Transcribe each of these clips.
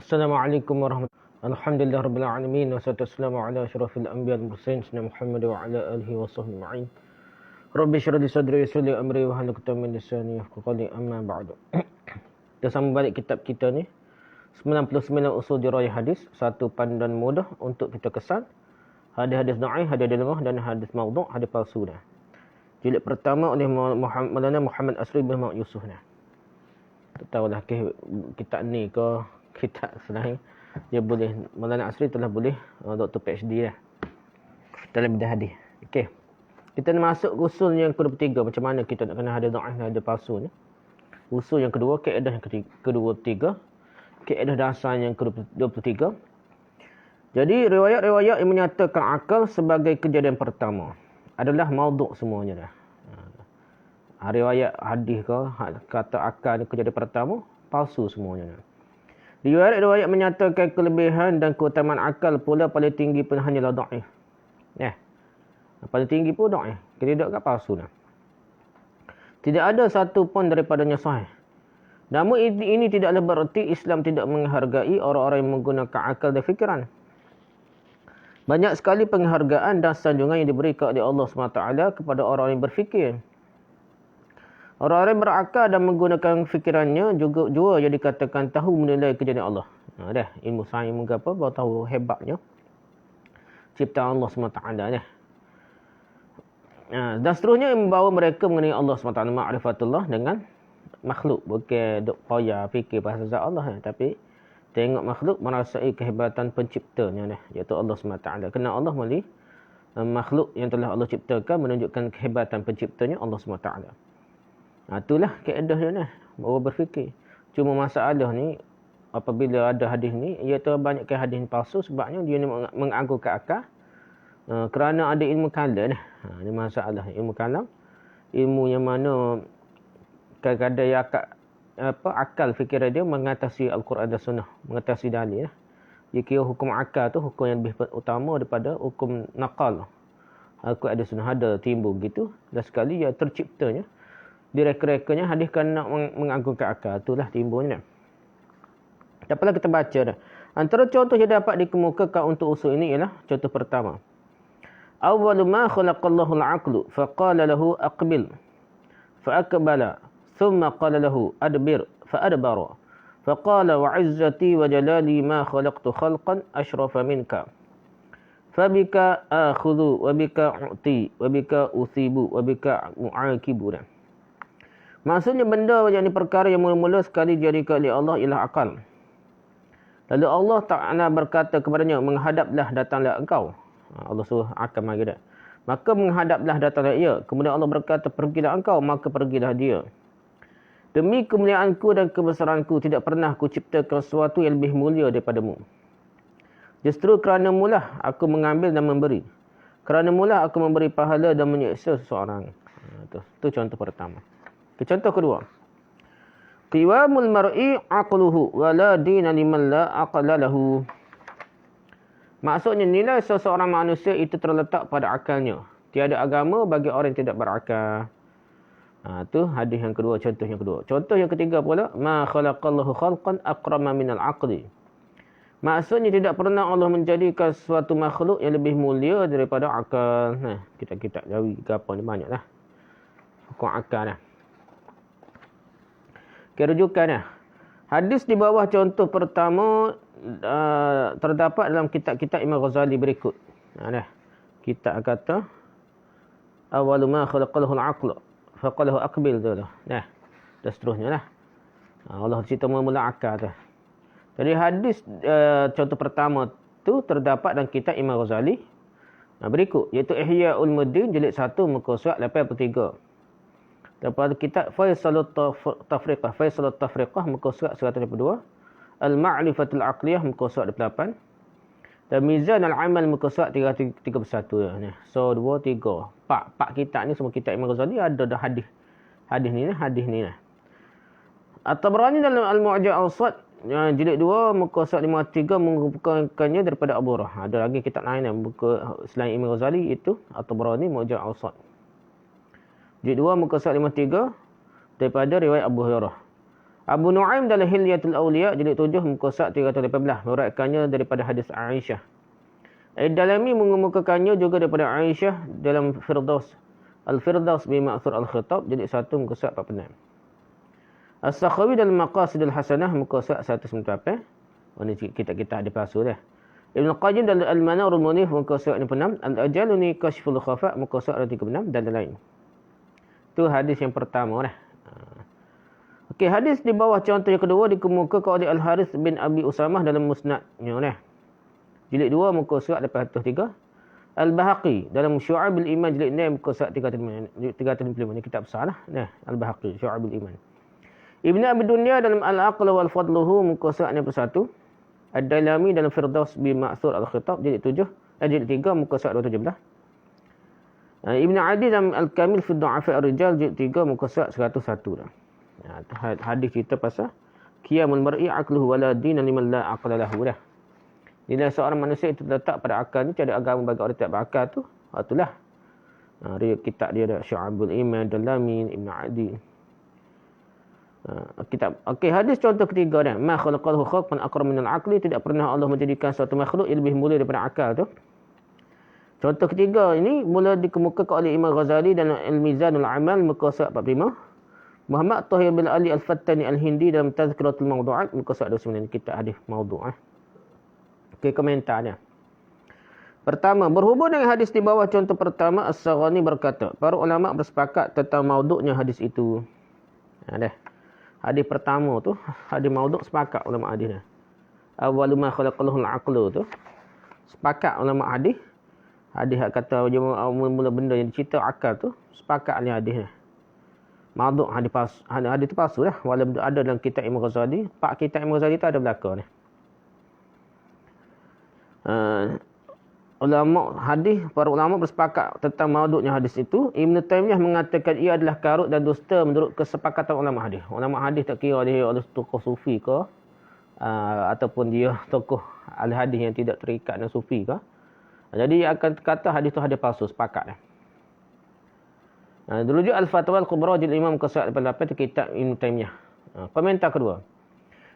Assalamualaikum warahmatullahi wabarakatuh. Alhamdulillah rabbil alamin wassalatu wassalamu ala asyrafil anbiya'i wal mursalin sayyidina Muhammad wa ala alihi wa sahbihi ajma'in. Rabbi shrah li sadri wa yassir li amri wa hlul 'uqdatam min lisani yafqahu qawli, amma ba'du. Kita sambung balik kitab kita ni 99 usul dirayah hadis, satu panduan mudah untuk kita kesan hadis-hadis dhaif, hadis lemah dan hadis maudhu', hadis palsu dah. Jilid pertama oleh Maulana Muhammad Asri bin Muhammad Yusuf dah. Tak tahulah kitab ni ke kitab selain dia boleh, Maulana Asri telah boleh Dr. PhD dah dalam bidang hadis. Okey. Kita nak masuk usul yang ke-23, macam mana kita nak kenal hadis dhaif dan hadis palsu ni. Usul yang kedua, kaedah yang ke-23, kaedah dasar yang ke-23. Jadi riwayat-riwayat yang menyatakan akal sebagai kejadian pertama adalah maudhu' semuanya dah. Riwayat hadis ke kata akal ni kejadian pertama, palsu semuanya dah. Riwayat-riwayat menyatakan kelebihan dan keutamaan akal pula paling tinggi pun hanyalah dhaif. Paling tinggi pun dhaif. Tidak kat palsu dah. Tidak ada satu pun daripadanya sahih. Namun ini tidaklah bererti Islam tidak menghargai orang-orang yang menggunakan akal dan fikiran. Banyak sekali penghargaan dan sanjungan yang diberikan oleh Allah SWT kepada orang yang berfikir. Orang-orang yang berakal dan menggunakan fikirannya juga yang dikatakan tahu menilai kejadian Allah. Dah, ilmu sains, ilmu apa, baru tahu hebatnya ciptaan Allah SWT dah. Dan seterusnya yang membawa mereka mengenai Allah SWT, ma'rifatullah dengan makhluk. Bukan duk payah fikir pasal zat Allah, tapi tengok makhluk merasai kehebatan penciptanya, iaitu Allah SWT. Kerana Allah melalui makhluk yang telah Allah ciptakan menunjukkan kehebatan penciptanya Allah SWT. Itulah kaedah dia baru berfikir. Cuma masalah ni, apabila ada hadis ni, iaitu banyak hadis palsu sebabnya dia mengagungkan akal. Kerana ada ilmu kalam dah. Ini masalah ilmu kalam. Ilmu yang mana kadang-kadang akal fikiran dia mengatasi Al-Quran dan Sunnah, mengatasi dalil. Dia kira hukum akal tu hukum yang lebih utama daripada hukum naqal. Al-Quran dan Sunnah ada timbul gitu, dan sekali dia terciptanya, direka-rekanya hadis kan nak mengagungkan akal. Itulah timbulnya. Tak apalah kita baca dah. Antara contoh yang dapat dikemukakan untuk usul ini ialah contoh pertama. Awwalu ma khalaqallahu al-aqlu faqala lahu aqbil fa'aqbala thumma qala lahu adbir fa'adbara faqala wa 'izzati wa jalali ma khalaqtu khalqan ashrafa minka fabika akhudhu wa bika u'ti wa bika usibu wa bika mu'aqibu. Maksudnya benda yang ni perkara yang mula-mula sekali dijadikan oleh Allah ialah akal. Lalu Allah Ta'ala berkata kepadanya, menghadaplah, datanglah engkau. Allah suruh akal mari dah. Maka menghadaplah, datanglah ia. Kemudian Allah berkata, pergilah engkau, maka pergilah dia. Demi kemuliaanku dan kebesaranku, tidak pernah aku ciptakan sesuatu yang lebih mulia daripadamu. Justru kerana mulah aku mengambil dan memberi. Kerana mulah aku memberi pahala dan menyiksa seseorang. Itu contoh pertama. Contoh kedua. Qiwamul mar'i aqluhu wa la dina liman la aqla lahu. Maksudnya nilai seseorang manusia itu terletak pada akalnya. Tiada agama bagi orang yang tidak berakal. Itu hadis yang kedua, contoh yang kedua. Contoh yang ketiga pula, ma khalaqallahu khalqan aqrama minal aqli. Maksudnya tidak pernah Allah menjadikan suatu makhluk yang lebih mulia daripada akal. Kitab-kitab Jawi ke apa ni banyaklah. Hukum akal dah. Kerujukan. Hadis di bawah contoh pertama terdapat dalam kitab-kitab Imam Ghazali berikut. Kitab kata awwalu ma khalaqalahu al-aql faqalahu aqbil tu dah. Dan seterusnya lah. Allah cerita mula-mula akal tu. Jadi hadis contoh pertama tu terdapat dalam kitab Imam Ghazali berikut, iaitu Ihya Ulumuddin jilid 1 muka surat 83. Daripada kitab Faisalut Tafriqah muka surat 122, Al-Ma'rifatul Aqliyah muka surat 28, dan Mizan Al-Amal muka surat 331. So 2 3 4 kitab ni semua kitab Imam Ghazali ada dah hadis ni. At-Tabrani dalam Al-Mu'jam Awsat jilid 2 muka surat 53 mengumpulkannya daripada Abu Hurairah. Ada lagi kitab lain buku selain Imam Ghazali, itu At-Tabrani Mu'jam Awsat. Jilid 2 muka surat 53 daripada riwayat Abu Hurairah. Abu Nu'aim dalam Hilyatul Awliya jilid 7 muka surat 318 meriwayatkannya daripada hadis Aisyah. Ad-Dalami mengemukakannya juga daripada Aisyah dalam Firdaus. Al-Firdaus bi Ma'thur Al-Khitab jilid 1 muka surat 46. As-Sakhawi dalam Maqasid Al-Hasanah muka surat 198. Oh ni kita ada palsu dah. Ibn Qayyim dalam Al-Manar Al-Munif muka surat 66. Al-Ajaluni Kashful Khafa muka surat 36 dan lain. Itu hadis yang pertama dah. Okey, hadis di bawah contoh yang kedua dikemukakan oleh Al-Harith bin Abi Usamah dalam Musnadnya dah. Jilid 2 muka surat 803. Al-Bahaqi dalam Syu'abul Iman jilid 6 muka surat 355. Ni kitab besar lah. Nah, Al-Bahaqi Syu'abul Iman. Ibn Abi Dunya dalam Al-Aql wal Fadluhu muka surat 61. Ad-Dalami dalam Firdaus bi Ma'thur Al-Khitab jilid 7, jilid 3 muka surat 217. Ibn Adi dalam Al-Kamil fi Du'afa Ar-Rijal jilid 3 muka surat 101 dah. Hadis cerita pasal qiyamul mar'i aqluhu wala dinan liman la aqla lahu dah. Bila seorang manusia itu terletak pada akal ni, tiada agama bagi orang tak berakal tu. Itulah. Kitab dia ada Syu'abul Iman, Dalami, Ibn Adi. Kitab. Okey, hadis contoh ketiga dah. Ma khalaqahu khalqan aqram min al-aqli, tidak pernah Allah menjadikan suatu makhluk yang lebih mulia daripada akal tu. Contoh ketiga ini mula dikemukakan oleh Imam Ghazali dalam Al-Mizanul Amal muka surat 45. Muhammad Tahir bin Ali Al-Fattani Al-Hindi dalam Tazkiratul Mawdu'at muka surat 29, kitab hadis maudhu'. Okey, komentarnya. Pertama, berhubung dengan hadis di bawah contoh pertama, As-Saghani berkata, para ulama bersepakat tentang maudhu'nya hadis itu. Hadis pertama tu, hadis maudhu' sepakat ulama hadis dah. Awwalu ma khalaqallahu al-aqlu tu. Sepakat ulama hadis. Hadis kata mula benda yang cerita akal tu, sepakat ni hadis dah. Maudhu' hadis palsu. Hadis tu palsu lah. Walaupun ada dalam kitab Imam Ghazali. Kitab Imam Ghazali tu ada belakang ni. Para ulama bersepakat tentang maudhu'nya hadis itu. Ibn Taymiyah mengatakan ia adalah karut dan dusta menurut kesepakatan ulama hadis. Ulama hadis tak kira dia oleh tokoh sufi ke, ataupun dia tokoh ahli hadis yang tidak terikat dengan sufi ke. Jadi ia akan kata hadis tu hadis palsu, sepakat dah. Dirujuk Al-Fatwa Al-Kubra jilid 5 muka surat 88 kitab Ibn Taymiyah. Komentar kedua.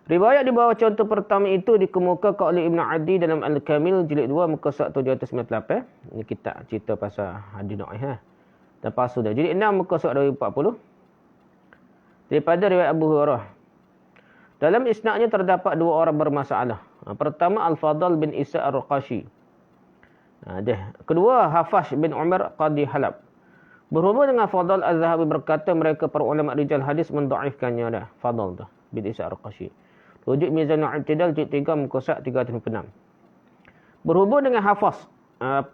Riwayat di bawah contoh pertama itu dikemukakan oleh Ibn Adi dalam Al-Kamil jilid 2 muka surat 798. Ini kitab cerita pasal hadis dhaif dan palsu dah. Jilid 6 muka surat 240. Daripada riwayat Abu Hurairah. Dalam isnadnya terdapat dua orang bermasalah. Pertama Al-Fadl bin Isa Ar-Raqashi. Kedua Hafash bin Umar Qadi Halab. Berhubung dengan Fadl Az-Zahabi berkata mereka para ulama rijal hadis mendaifkannya dah. Fadl tu bin Isa Ar-Raqashi. Rujuk Mizanul I'tidal jilid 3 muka surat 356. Berhubung dengan Hafash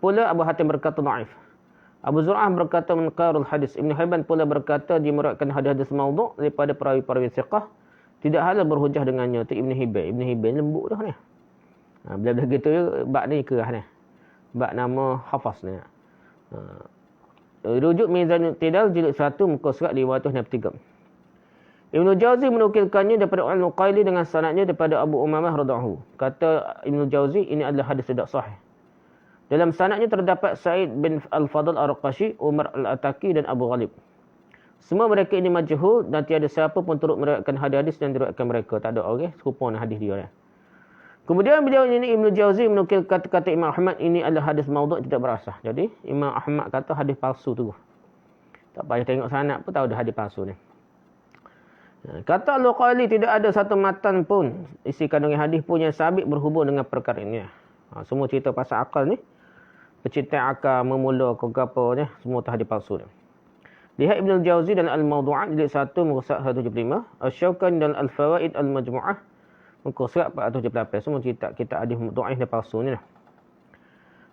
pula Abu Hatim berkata dhaif. Abu Zur'ah berkata munkarul hadis. Ibn Hibban pula berkata dia meriwayatkan hadis-hadis maudhu' daripada perawi-perawi thiqah. Tidak halal berhujah dengannya. Tu Ibn Hibban. Ibn Hibban lembut dah ni. Bila-bila gitu bab ni kerah ni. Bab nama Hafash ni. Rujuk Mizanul I'tidal jilid 1 muka surat 563. Ibnu Jauzi menukilkannya daripada Al-Nuqaili dengan sanadnya daripada Abu Umamah radhiyallahu. Kata Ibnu Jauzi ini adalah hadis tidak sahih. Dalam sanadnya terdapat Sa'id bin Al-Fadl Ar-Raqashi, Umar Al-Ataki dan Abu Ghalib. Semua mereka ini majhul dan tiada siapa pun turut meriwayatkan hadis yang diriwayatkan mereka. Tak ada orang serupa dengan hadis dia. Kemudian beliau ini Ibnu Jauzi menukil kata-kata Imam Ahmad ini adalah hadis maudhu' tidak berasah. Jadi Imam Ahmad kata hadis palsu tu. Tak payah tengok sanad pun tahu dah hadis palsu ni. Kata Al-Nuqaili tidak ada satu matan pun isi kandungan hadis pun yang sabit berhubung dengan perkara ini. Semua cerita pasal akal ni, penciptaan akal memula ke apa ni, semua tu hadis palsu ni. Lihat Ibnu Jauzi dalam Al-Mawdu'at jilid 1 muka surat 175, Asy-Syaukani dalam Al-Fawaid Al-Majmu'ah muka surat 478. Semua cerita kita hadis dhaif dan palsu ni lah.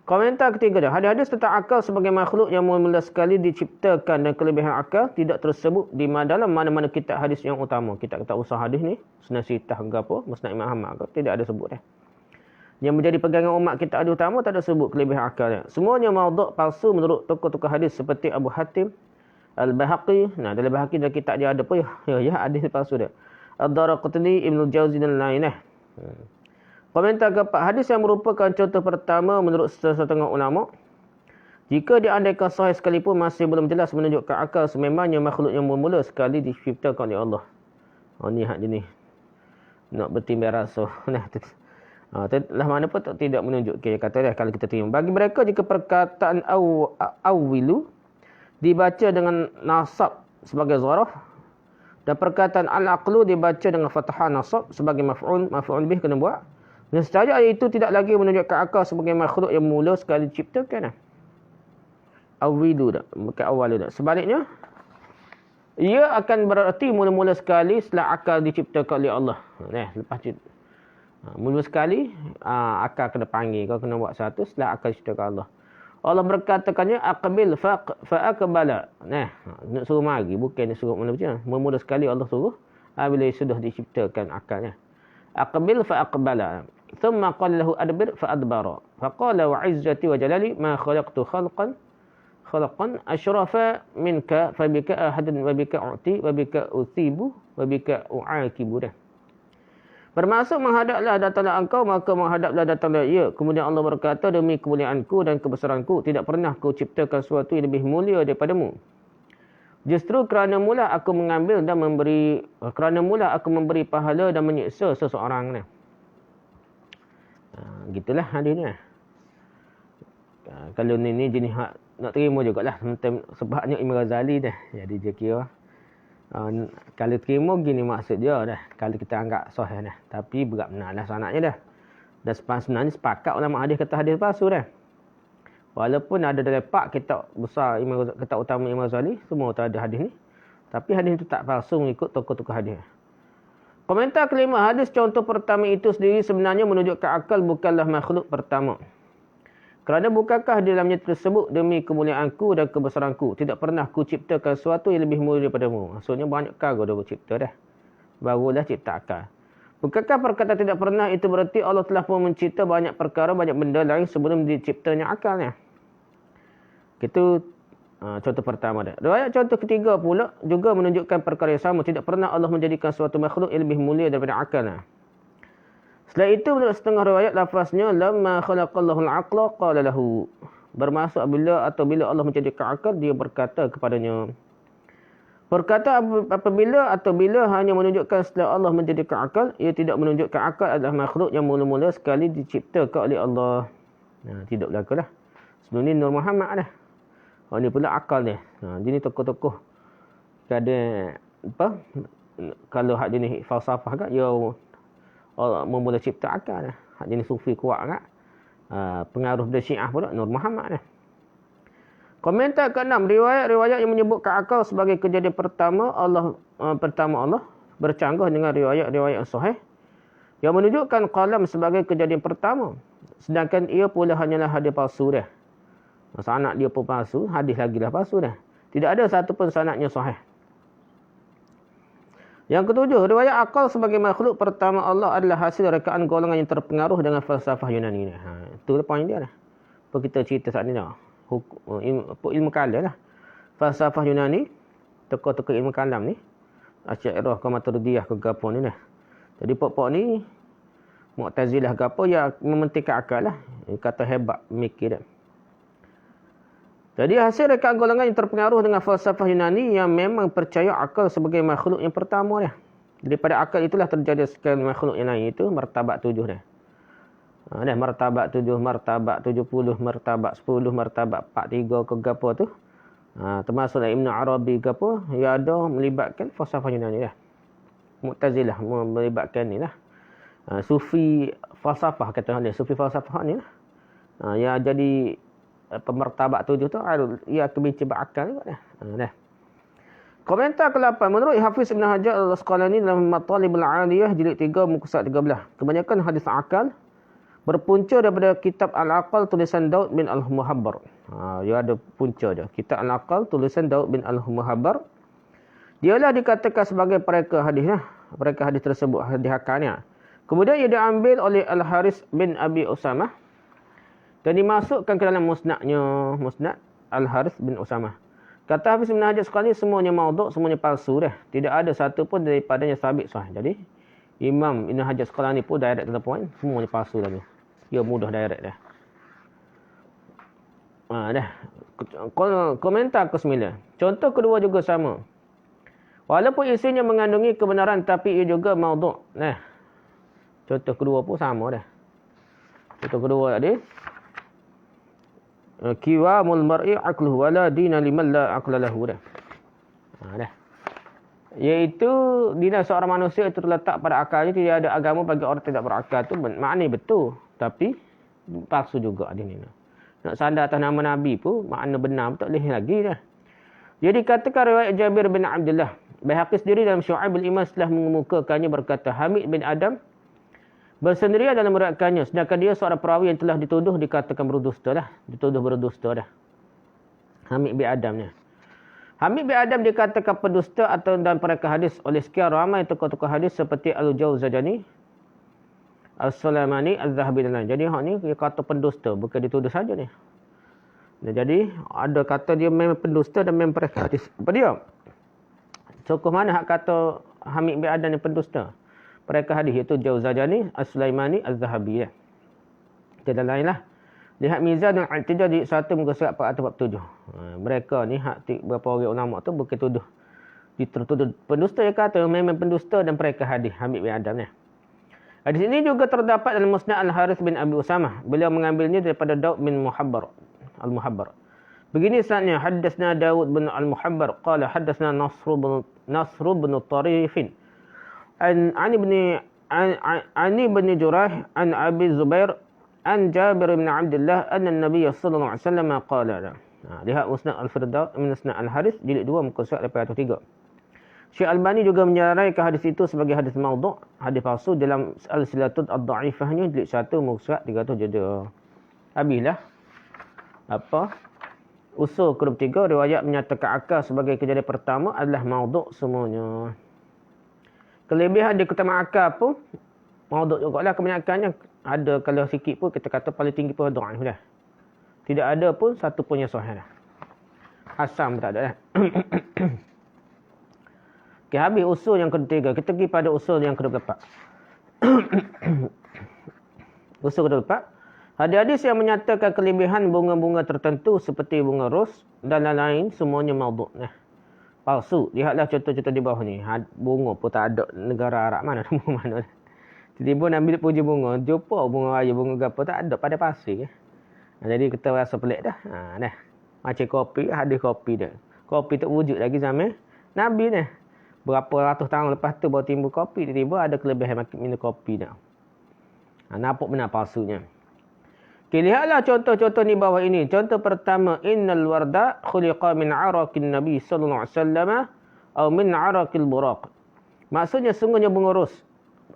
Komentar ketiga dah. Hadis-hadis tentang akal sebagai makhluk yang mula sekali diciptakan dan kelebihan akal tidak tersebut di dalam mana-mana kitab hadis yang utama. Kita kata usaha hadis ni, Sunan Sitah ke apa, Musnad Imam Ahmad ke, tidak ada sebut dah. Yang menjadi pegangan umat kitab hadis utama tak ada sebut kelebihan akalnya. Semuanya maudhu' palsu menurut tokoh-tokoh hadis seperti Abu Hatim, Al-Bahaqi. Dalam Bahaqi dalam kitab dia ada apa ya hadis palsu dia. Ad-Daraqutni, Ibnu Jauzi dan lain Komentar keempat, hadis yang merupakan contoh pertama menurut setengah ulama. Jika diandaikan sahih sekalipun masih belum jelas menunjukkan akal sememangnya makhluk yang bermula sekali diciptakan oleh Allah. Ni hak jenis nak bertimbang rasa. Nah, lah mana pun tidak menunjukkan kata dia kalau kita terima. Bagi mereka jika perkataan awilu dibaca dengan nasab sebagai zaraf dan perkataan al-aqlu dibaca dengan fathah nasab sebagai maf'ul bih kena buat. Dan secara ayat itu tidak lagi menunjukkan akal sebagai makhluk yang mula sekali diciptakan. Awilu dah, bukan awalu dah. Sebaliknya, ia akan berarti mula-mula sekali setelah akal diciptakan oleh Allah. Lepas tu mula sekali akal kena panggil. Kau kena buat satu setelah akal diciptakan Allah. Allah berkatakannya aqbil fa'aqbala. Nak suruh mari, bukan nak suruh mana macam. Mula sekali Allah suruh bila sudah diciptakan akalnya. Aqbil fa'aqbala. Thumma qala lahu adbir fa'adbara. Faqala wa 'izzati wa jalali ma khalaqtu khalqan asyrafa minka fabika ahadun wa bika u'ti wa bika uthibu wa bika u'akibu dah. Bermaksud menghadaplah datanglah engkau maka menghadaplah datanglah ia. Kemudian Allah berkata demi kemuliaanku dan kebesaranku tidak pernah ku ciptakan sesuatu yang lebih mulia daripadamu. Justru kerana mula aku mengambil dan memberi memberi pahala dan menyiksa seseorang ni. Gitulah hadis ni. Kalau ni jenis hak nak terima jugalah sebabnya Imam Ghazali dah. Jadi dia kira kalau terima gini maksud dia dah. Kalau kita anggap sahih dah. Tapi berat benarlah sanadnya dah. Dan sebenarnya sepakat ulama hadis kata hadis palsu dah. Walaupun ada dalam 4 kitab besar kitab utama Imam Ghazali semua tak ada hadis ni. Tapi hadis itu tak palsu mengikut tokoh-tokoh hadis. Komentar kelima, hadis contoh pertama itu sendiri sebenarnya menunjukkan akal bukanlah makhluk pertama. Kerana bukankah di dalamnya tersebut demi kemuliaanku dan kebesaranku tidak pernah ku ciptakan sesuatu yang lebih mulia daripadamu. Maksudnya banyak kali dah bercipta dah. Barulah cipta akal. Bukankah perkataan tidak pernah itu berarti Allah telah pun mencipta banyak perkara, banyak benda lain sebelum diciptanya akalnya. Itu contoh pertama dah. Riwayat contoh ketiga pula juga menunjukkan perkara yang sama. Tidak pernah Allah menjadikan suatu makhluk yang lebih mulia daripada akalnya. Setelah itu menurut setengah riwayat lafaznya lamma khalaqallahu al-aqla qala lahu. Bermaksud bila Allah menjadikan akal dia berkata kepadanya. Perkataan apabila atau bila hanya menunjukkan setelah Allah menjadikan akal, ia tidak menunjukkan akal adalah makhluk yang mula-mula sekali diciptakan oleh Allah. Tidak berlaku lah. Sebelum ni Nur Muhammad dah. Ni pula akal dia. Jadi tokoh-tokoh ada apa? Kalau hak jenis falsafah kan, ya Allah memula cipta akal dah. Hak jenis sufi kuat kan. Pengaruh dari Syiah pula Nur Muhammad dah. Komentar ke-6, riwayat yang menyebutkan akal sebagai kejadian pertama Allah bercanggah dengan riwayat-riwayat yang sahih yang menunjukkan qalam sebagai kejadian pertama. Sedangkan ia pula hanyalah hadis palsu dah. Sanad dia pun palsu, hadis lagi dah palsu dah. Tidak ada satu pun sanadnya sahih. Yang ketujuh, riwayat akal sebagai makhluk pertama Allah adalah hasil rekaan golongan yang terpengaruh dengan falsafah Yunani ni. Itu poin dia dah. Apa kita cerita saat ni dah. Ilmu kalam lah. Falsafah Yunani, tokoh-tokoh ilmu kalam ni, Asy'ariyah ke Maturidiyah ke gapo ni dah. Jadi pokok ni Mu'tazilah gapo ya mementingkan akal lah. Kata hebat mikir dah. Jadi hasil rekaan golongan yang terpengaruh dengan falsafah Yunani yang memang percaya akal sebagai makhluk yang pertama dah. Daripada akal itulah terjadi sekian makhluk yang lain itu martabat 7 dah. Martabat 7, martabat 70, martabat 10, martabat 43 ke gapo tu. Termasuklah Ibn Arabi gapo yang ada melibatkan falsafah Yunani dah. Mu'tazilah melibatkan ni lah. Sufi falsafah kata dia, sufi falsafah ni lah. Yang jadi pemertabat 7 tu ia kebincang berakal juga dah. Komentar ke-8, menurut Hafiz Ibn Hajar Al-Asqalani dalam Matalibul 'Aliyah jilid 3 muka surat 13, kebanyakan hadis akal berpunca daripada kitab Al-Aqal tulisan Daud bin Al-Muhabbar. Dia ada punca dia. Kitab Al-Aqal tulisan Daud bin Al-Muhabbar. Dialah dikatakan sebagai pereka hadisnya. Pereka hadis tersebut hadis akalnya. Kemudian ia diambil oleh Al-Haris bin Abi Usamah dan dimasukkan ke dalam musnadnya, Musnad Al-Harith bin Usamah. Kata Hafiz Ibn Hajar sekali, semuanya maudhu', semuanya palsu dah. Tidak ada satu pun daripadanya sabit sahih. Jadi Imam Ibn Hajar Asqalani pun direct to the point, semuanya palsu dah ni. Dia mudah direct dah. Dah. Komentar ke-9. Contoh kedua juga sama. Walaupun isinya mengandungi kebenaran tapi ia juga maudhu'. Nah. Contoh kedua pun sama dah. Contoh kedua tadi. Kiwamul mar'i aqluhu wala dina liman la aqla lahu dah. Dah. Iaitu dina seorang manusia itu terletak pada akalnya, tidak ada agama bagi orang tidak berakal tu maknanya betul tapi palsu juga dia ni. Nak sandar atas nama Nabi pun makna benar tak boleh lagi dah. Jadi katakan riwayat Jabir bin Abdullah, Baihaqi sendiri dalam Syu'ab al-Iman telah mengemukakannya berkata Hamid bin Adam bersendirian dalam meriwayatkannya, sedangkan dia seorang perawi yang telah dituduh dikatakan berdusta dah, dituduh berdusta dah. Hamid bin Adam ni. Hamid bin Adam dikatakan pendusta atau dalam perkara hadis oleh sekian ramai tokoh-tokoh hadis seperti Al-Jawzajani, Al-Sulamani, Al-Zahabi dan lain. Jadi hak ni dia kata pendusta, bukan dituduh saja ni. Nah, jadi ada kata dia memang pendusta dan memang perkara hadis. Apa dia? Tokoh mana hak kata Hamid bin Adam ni pendusta? Perkara hadis iaitu Jawzajani, Al-Sulaimani, Al-Zahabi ya. Kita lain lah. Lihat Mizan dan Al-Tijah di 1 muka surat 447. Mereka ni hak berapa orang ulama tu bukan tuduh. Dituduh pendusta, dia kata memang pendusta dan mereka hadis Hamid bin Adam ni. Hadis ini juga terdapat dalam Musnad Al-Harith bin Abi Usamah. Beliau mengambilnya daripada Daud bin Al-Muhabbar. Begini sanadnya, haddatsna Daud bin Al-Muhabbar qala haddatsna Nasr bin Tarifin an ibn Jurayh an Abi Zubair an Jabir bin Abdullah anna Nabi sallallahu alaihi wasallam qala. Lihat Musnad Al-Firdaus, Musnad Al-Harith jilid 2 muka surat 803. Syekh Albani juga menyaraikan hadis itu sebagai hadis maudhu', hadis palsu dalam Al-Silatul Ad-Dha'ifahnya jilid 1 muka surat 307. Habislah apa? Usul ke-3 riwayat menyatakan akal sebagai kejadian pertama adalah maudhu' semuanya. Kelebihan dia keutamaan akal pun maudhu' jugalah kebanyakannya. Ada kalau sikit pun kita kata paling tinggi pun dhaif dah. Tidak ada pun satu pun yang sahih dah. Hasan pun tak ada dah. Okey, habis usul yang ketiga. Kita pergi pada usul yang ke-4. Usul ke-4. Hadis-hadis yang menyatakan kelebihan bunga-bunga tertentu seperti bunga ros dan lain-lain semuanya maudhu'. Nah, palsu. Lihatlah contoh-contoh di bawah ni. Bunga pun tak ada negara Arab mana bunga mana. Tiba-tiba nak ambil puji bunga, jumpa bunga raya, bunga gapo tak ada pada pasir. Jadi kita rasa pelik dah. Dah. Macam kopi, hadis kopi dah. Kopi tak wujud lagi zaman Nabi dah. Berapa ratus tahun lepas tu baru timbul kopi, tiba-tiba ada kelebihan minum kopi dah. Nampak benar palsunya. Okay, lihatlah contoh-contoh di bawah ini. Contoh pertama, innal warda khuliqa min araqin Nabi sallallahu alaihi wasallam atau min araqil buraq. Maksudnya sungguhnya bunga ros.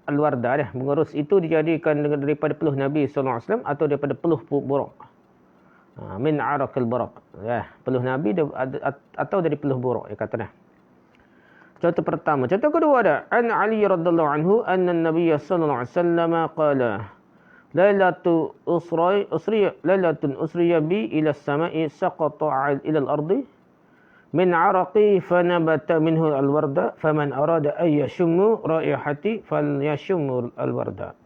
Al-warda dah. Bunga ros itu dijadikan daripada peluh Nabi sallallahu alaihi wasallam atau daripada peluh buraq. Min araqil buraq. Ya, peluh Nabi atau dari peluh buraq dia kata dah. Contoh pertama. Contoh kedua ada. An Ali radhiyallahu anhu anna an-nabiy sallallahu alaihi wasallam qala Lailatun usriya bi ila as-sama'i saqata ila al-ardi min araqi fanabata minhu al-warda faman arada an yashummu raihati falyashummu al-warda.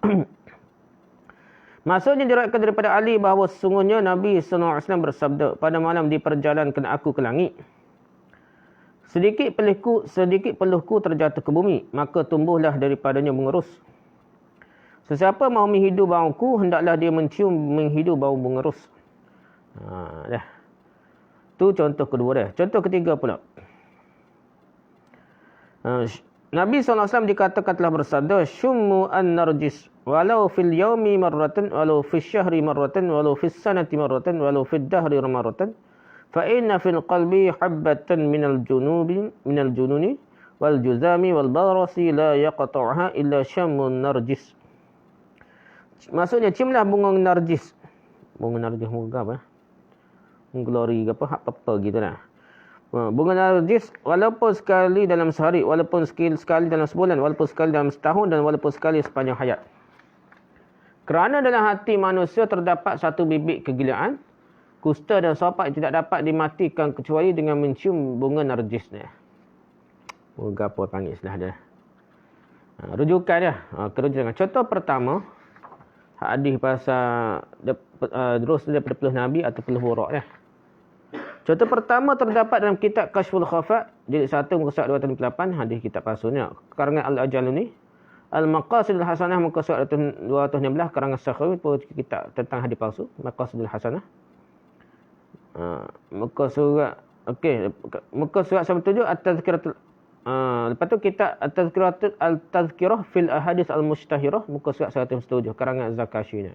Maksudnya diriwayatkan daripada Ali bahawa sesungguhnya Nabi sallallahu alaihi wasallam bersabda, pada malam diperjalankan aku ke langit, sedikit peluhku terjatuh ke bumi, maka tumbuhlah daripadanya bunga ros. Sesiapa mahu menghidu bauku, hendaklah dia menghidu bau bunga ros. Dah. Tu contoh kedua dah. Contoh ketiga pula. Nabi SAW dikatakan telah bersabda, Shummu an-narjis, walau fil yaumi marratan, walau fil syahri marratan, walau fil sanati marratan, walau fil dahri marratan, fa inna fil qalbi habbatan minal jununi, wal juzami, wal barasi, la yaqta'uha illa syammun narjis. Maksudnya, ciumlah bunga narjis. Bunga narjis, bunga apa? Glori ke apa gitu lah. Bunga narjis walaupun sekali dalam sehari, walaupun sekali dalam sebulan, walaupun sekali dalam setahun dan walaupun sekali sepanjang hayat. Kerana dalam hati manusia terdapat satu bibit kegilaan, kusta dan sopak tidak dapat dimatikan kecuali dengan mencium bunga narjis ni. Bunga apa panggil istilah dia. Rujukan dia. Kerujukan. Contoh pertama, hadis pasal ros daripada peluh Nabi atau peluh buraq dia. Contoh pertama terdapat dalam kitab Kashful Khafa jilid 1 muka surat 208 hadis kitab palsunya karangan Al-Ajaluni. Al-Maqasidul Hasanah muka surat 216 karangan Sakhawi kitab tentang hadis palsu Maqasidul Hasanah. Muka surat muka surat 97 At-Tazkiratul lepas tu kitab At-Tazkirah fil Ahadits Al-Mushtahirah muka surat 107 karangan Zakashi.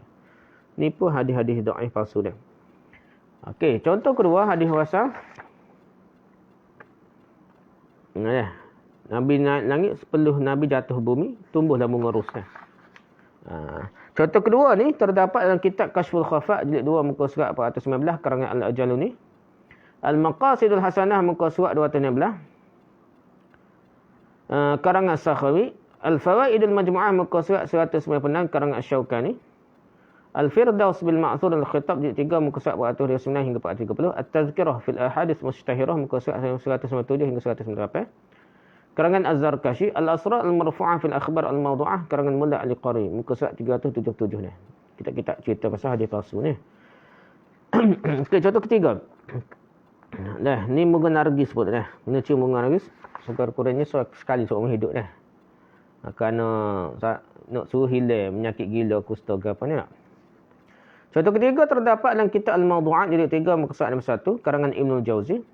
Ni pun hadis-hadis dhaif palsu dia. Okey, contoh kedua hadis wasal. Nabi naik langit sebelum Nabi jatuh bumi, tumbuhlah bunga rusah. Contoh kedua ni terdapat dalam kitab Kashful Khafa jilid 2 muka surat 419 karangan Al-Ajaluni. Al-Maqasidul Hasanah muka surat 216 karangan Sakhawi. Al-Fawaidul Majmu'ah muka surat 196 karangan Asy-Syaukani. Al-Firdaus bil Ma'thur al-Khitab jilid 3 muka surat 429 hingga 430. At-Tazkirah fil Ahadits Mushtahirah muka surat 197 hingga 198. Karangan Az-Zarkashi. Al-Asrar al-Marfu'ah fil Akhbar al-Mawdu'ah karangan Mulla Ali-Qari muka surat 377 ni. Kita cerita pasal hadis palsu ni. Okey, contoh ketiga. Dah, ni bunga nargis pun dah. Kena cium bunga nargis. Sekurang-kurangnya sekali seumur hidup dah. Kerana nak suruh hilang penyakit gila, kusta ke apa ni nak. Contoh ketiga terdapat dalam kitab Al-Mawdu'at jilid 3 muka surat 1 karangan Ibnul Jauzi.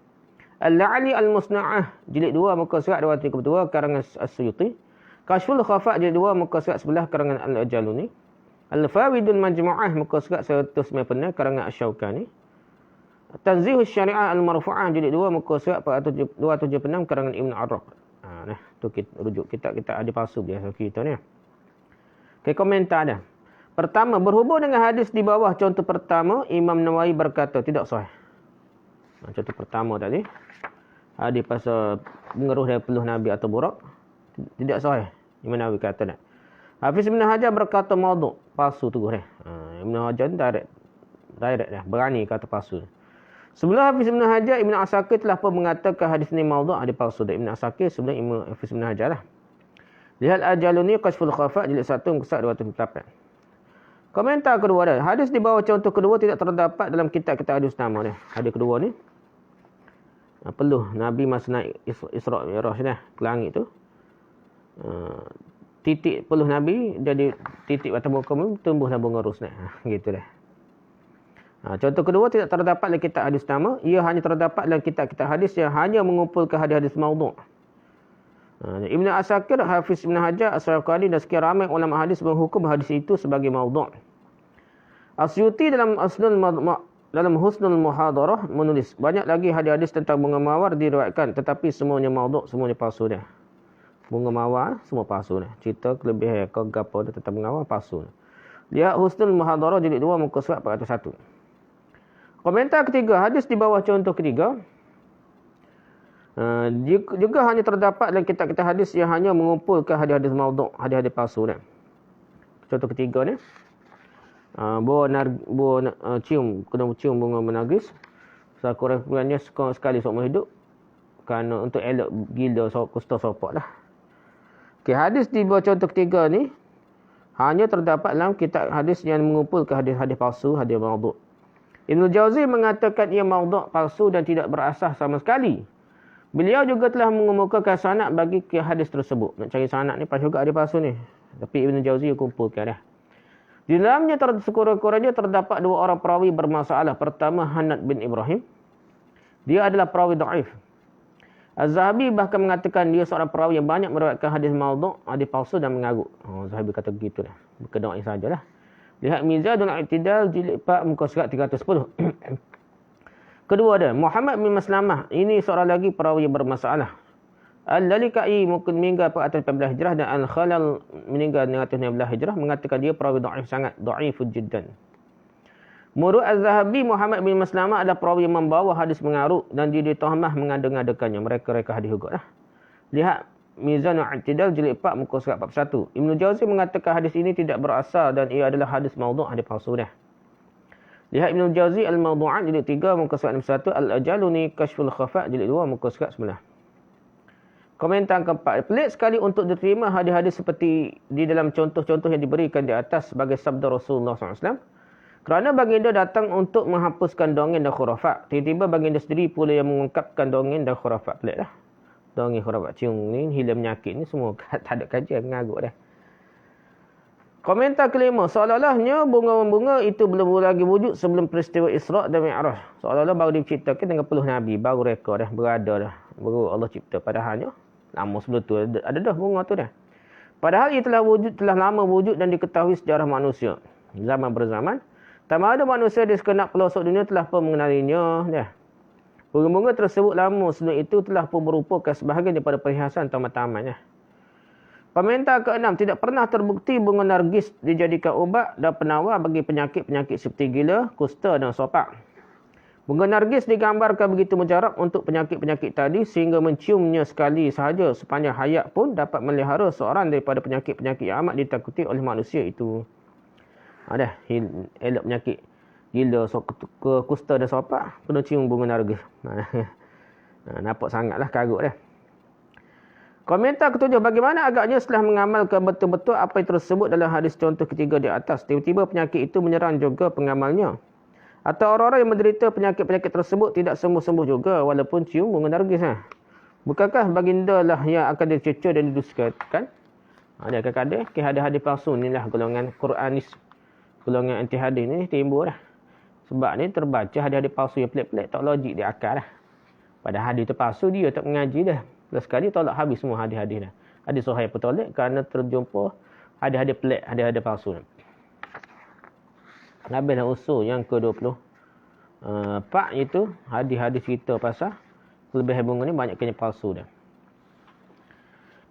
Al-La'li Al-Musna'ah jilid 2 muka surat 232 karangan As-Suyuti. Kashful Khafa jilid 2 muka surat 11 karangan Al-Ajaluni. Al-Fawaidul Majmu'ah muka surat 196 karangan Asy-Syaukani. Tanzihus Syari'ah Al-Marfu'ah jilid 2 muka surat 276 karangan Ibn Arraq. Nah, tu kita rujuk kita ada palsu biasa kita ni. Okey, komentar dah. Pertama, berhubung dengan hadis di bawah contoh pertama, Imam Nawawi berkata tidak sahih. Contoh pertama tadi, hadis pasal mengeruh dari peluh Nabi atau burak, tidak sahih. Imam Nawawi kata tak. Hafiz Ibn Hajar berkata maudhu', palsu tu dah. Ibn Hajar direct dah, berani kata palsu. Sebelum Hafiz Ibn Hajar, Ibn Asakir telah pun mengatakan hadis ni maudhu', hadis palsu. Dan Ibn Asakir sebelum Hafiz Ibn Hajar lah. Lihat Al-Jaluni Kashful Khafa jilid 1 muka surat 278. Komentar kedua dah. Hadis di bawah contoh kedua tidak terdapat dalam kitab-kitab hadis nama dah. Hadis kedua ni peluh Nabi masa naik Isra' Mi'raj dah ke langit tu. Titik peluh Nabi jadi titik atas muka bumi tumbuhlah bunga rus dah. Gitu dah. Contoh kedua tidak terdapat dalam kitab hadis nama, ia hanya terdapat dalam kitab-kitab hadis yang hanya mengumpulkan hadis-hadis maudhu'. Ibn Asakir, Hafiz Ibn Hajar, As-Syaukani dan sekian ramai ulama hadis menghukum hadis itu sebagai maudhu'. Asyuti dalam Husnul Muhadarah menulis banyak lagi hadis-hadis tentang bunga mawar diriwayatkan tetapi semuanya maudhu', semuanya palsu dah. Bunga mawar semua palsu dah. Cerita kelebihan kau gapo dah tentang bunga mawar palsu. Lihat Husnul Muhadarah jilid 2 muka surat 401. Komentar ketiga, hadis di bawah contoh ketiga juga hanya terdapat dalam kitab-kitab hadis yang hanya mengumpulkan hadis-hadis maudhu', hadis-hadis palsu ni. Contoh ketiga ni, kena cium bunga menargis. Sekurang-kurangnya sekali seumur hidup. Kerana untuk elok gila kusta sopok lah. Okay, hadis di bawah contoh ketiga ni hanya terdapat dalam kitab hadis yang mengumpulkan hadis-hadis palsu, hadis maudhu'. Ibnul Jauzi mengatakan ia maudhu', palsu dan tidak berasas sama sekali. Beliau juga telah mengemukakan sanad bagi hadis tersebut. Nak cari sanad ni pas juga ada palsu ni. Tapi Ibn Jauzi kumpulkan dah. Di dalamnya sekurang-kurangnya terdapat dua orang perawi bermasalah. Pertama, Hanad bin Ibrahim. Dia adalah perawi dhaif. Az-Zahabi bahkan mengatakan dia seorang perawi yang banyak meriwayatkan hadis maudhu', hadis palsu dan mengarut. Zahabi kata begitu dah. Bukan dhaif sajalah. Lihat Mizanul I'tidal jilid 4 muka surat 310. Kedua ada Muhammad bin Maslamah. Ini seorang lagi perawi yang bermasalah. Al-Lalikai mungkin meninggal pada atas 14 Hijrah dan Al-Khalal meninggal 19 Hijrah mengatakan dia perawi dhaif sangat, dhaifun jiddan. Menurut Az-Zahabi, Muhammad bin Maslamah adalah perawi yang membawa hadis mengarut dan dia ditahmah mengada-ngadakannya. Mereka hadis juga lah. Lihat Mizanul I'tidal jilid 4 muka surat 41. Ibnu Jauzi mengatakan hadis ini tidak berasal dan ia adalah hadis maudhu', hadis palsu dah. Lihat Ibnul Jauzi Al-Mawdu'at jilid 3 muka surat 61, Al-Ajaluni Kashful Khafa jilid 2 muka surat 9. Komentar keempat, pelik sekali untuk diterima hadis-hadis seperti di dalam contoh-contoh yang diberikan di atas sebagai sabda Rasulullah SAW. Kerana baginda datang untuk menghapuskan dongeng dan khurafat. Tiba-tiba baginda sendiri pula yang mengungkapkan dongeng dan khurafat. Pelik dah. Dongeng khurafat cium ni, hilang penyakit ni semua tak ada kajian, mengarut dah. Komentar kelima, seolah-olahnya bunga-bunga itu belum lagi wujud sebelum peristiwa Isra' dan Mi'raj. Seolah-olah baru diciptakan dengan peluh Nabi, baru reka dah, berada dah. Baru Allah cipta. Padahalnya, lama sebelum tu ada dah bunga tu dah. Padahal ia telah lama wujud dan diketahui sejarah manusia. Zaman berzaman, tak ada manusia di sekenap pelosok dunia telah pun mengenalinya. Dah. Bunga-bunga tersebut lama sebelum itu telah pun merupakan sebahagian daripada perhiasan taman-taman. Komentar ke-6, tidak pernah terbukti bunga nargis dijadikan ubat dan penawar bagi penyakit-penyakit seperti gila, kusta dan sopak. Bunga nargis digambarkan begitu mujarab untuk penyakit-penyakit tadi sehingga menciumnya sekali sahaja sepanjang hayat pun dapat melihara seorang daripada penyakit-penyakit yang amat ditakuti oleh manusia itu. Ada elok penyakit gila, kusta dan sopak, kena cium bunga nargis. Nampak sangatlah karut dah. Komentar ke-7, bagaimana agaknya setelah mengamalkan betul-betul apa yang tersebut dalam hadis contoh ketiga di atas, tiba-tiba penyakit itu menyerang juga pengamalnya. Atau orang-orang yang menderita penyakit-penyakit tersebut tidak sembuh-sembuh juga walaupun cium bunga nargis. Bukankah baginda lah yang akan dicecer dan didustakan? Ada kadang-kadang hadis-hadis palsu ni lah golongan Quranis, golongan anti hadis ni timbul dah. Sebab ni terbaca hadis-hadis palsu yang pelik-pelik, tak logik di akal dah. Pada hadis tu palsu dia tak mengaji dah. Lepas sekali tolak habis semua hadis-hadis dah. Hadis sahih pun tolak kerana terjumpa hadis-hadis pelik, hadis-hadis palsu. Habislah usul yang ke-20. Pak itu hadis-hadis cerita pasal kelebihan bunga ni banyak kena palsu dah.